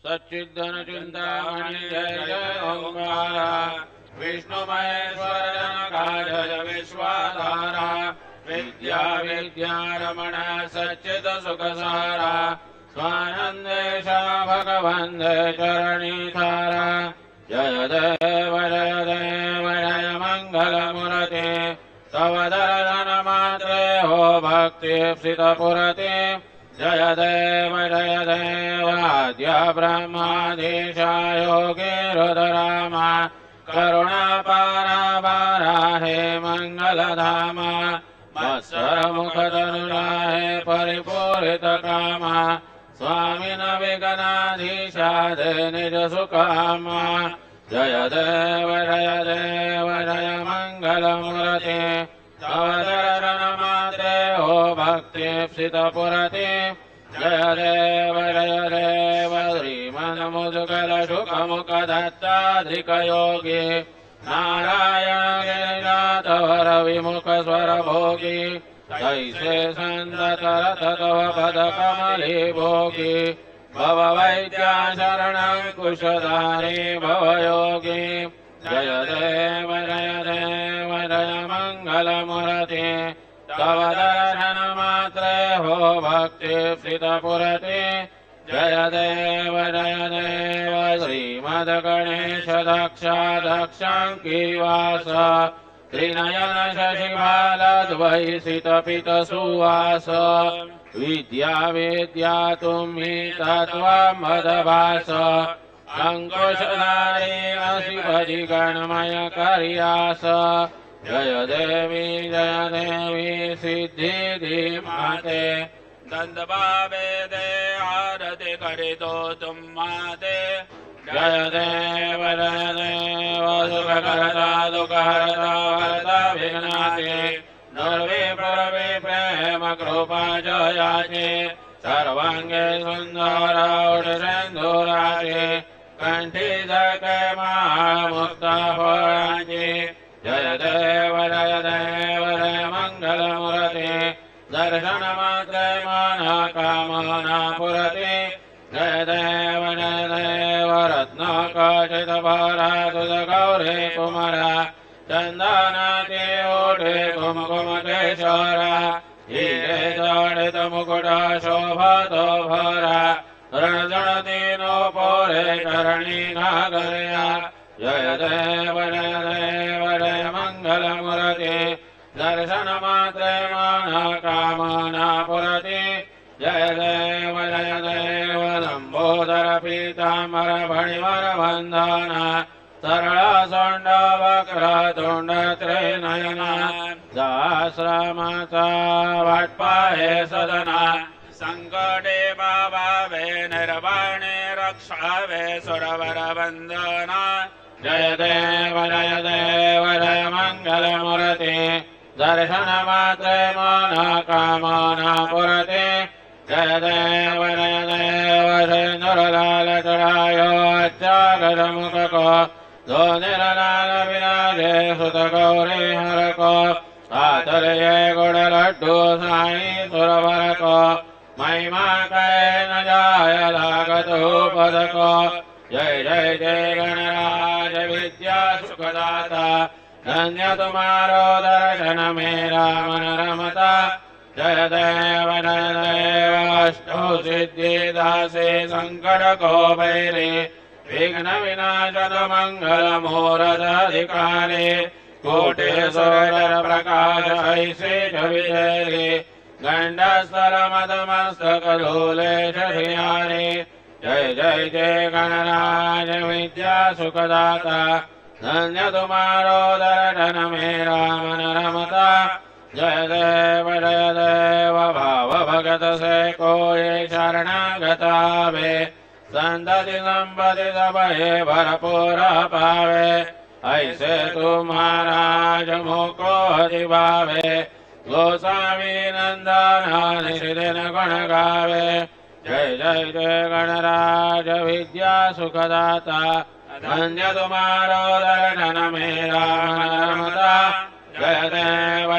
सच्चिदन चिंतामणि जय जय ओंकार विष्णु महेश्वर जनकाय विश्वाधारा विद्या विद्यारमण सच्चिद सुखसारा स्वानंदेश भगवंदे चरणीधारा जय देव जय मंगलमूर्ते तव दर्शन मात्रे हो भक्ति स्थितपुरते जय देव आद्य ब्रह्माधीशा योगी रुद्रामा करुणापारा बाराहे मंगलधामा मत्सर मुखधनुराहे परिपूरित कामा स्वामिन विघ्नाधीशा दे निज सुकामा जय देव जय मंगलमूर्ते तव दर्शन मात्रे हो भक्ति स्थितपुरते जय देव श्रीमन्मुद्गल शुकमुखदत्ताधिकयोगी नारायण गिरिनाथवर विमुख स्वर भोगी तैसे संतत तव पदकमले भोगी भव वैद्या शरणं कुशधारी भवयोगी जय देव जय मंगलमूर्ते तव दर्शन मात्रे हो भक्ति स्थितपुरते जय देव श्रीमद्गणेश दक्षाङ्कीवास त्रिनयन शशिबालद्वैसितपितसुवास विद्या विद्या तुम्हि तत्त्वमदभास अंकुशधारी अशिवधि गणमय कर्यास जय देवी सिद्धि माते दंदबाबे दे आरति करितो तुम माते जय देव सुखकरता दुःखहरता वरदा विघ्नाते निर्विप्रवे प्रेम कृपा जयाचे सर्वांगे सुंदर सिंधुराजे कंठी धके महामुक्ता फळाचे जय देव जय मंगलमूर्ते दर्शन मात्रे माना कामना पुरते जय देव रत्नाकचित भरा तुझ गौरे कुमरा चंदनाते ओढे कुमकुम केशरा हिरे जडित मुकुट शोभतो भरा रणजणतीनो पोरे करणी नागर्या जय देव जय मंगलमूर्ते दर्शन मात्रे माना कामना पुरते जय देव लंबोदर पीतांबर फणिवर बंधना सरल सोंड वक्र तुंड त्रिनयना सहस्रमासा वाटपाहे सदना संकटे बाबावे निर्वाणे रक्षावे सुरवर वंदना जय देव जय मंगलमूर्ते दर्शन मात्रे माना कामना पुरते जय देव सिंदूरलाल चढ़ायो अच्चागर मुख को दो निरलाल विराजे सुत गौरी हर को आतरये गुड़ लड्डू साई सुरवर को महिमा कहे न जाय लागत पद को जय जय जय गणराज विद्या सुखदाता धन्य तुम्हारो दर्शन मेरा मन रमता जय देव अष्टौ सिद्धि दासे संकट को भैरे विघ्न विनाशद मंगल मूरत अधिकारे कोटेश्वर प्रकाश ऐसे विजय गंडस्तर मदमस्तक लोले श्रियारे जय जय जय गणराज विद्या सुखदाता धन्य तुम्हारो दर्शन मेरा मन रमता जय देव भाव भगत से कोई शरणागता वे संतति संपत्ति सबहे भरपूर पावे ऐसे तुम्हाराज मुको दिवावे गोस्वामी नंदन दिन गुण गावे जय जय जय गणराज विद्या सुखदाता धन्य तुम्हारो दर्शन मेरा मन रमता जय देव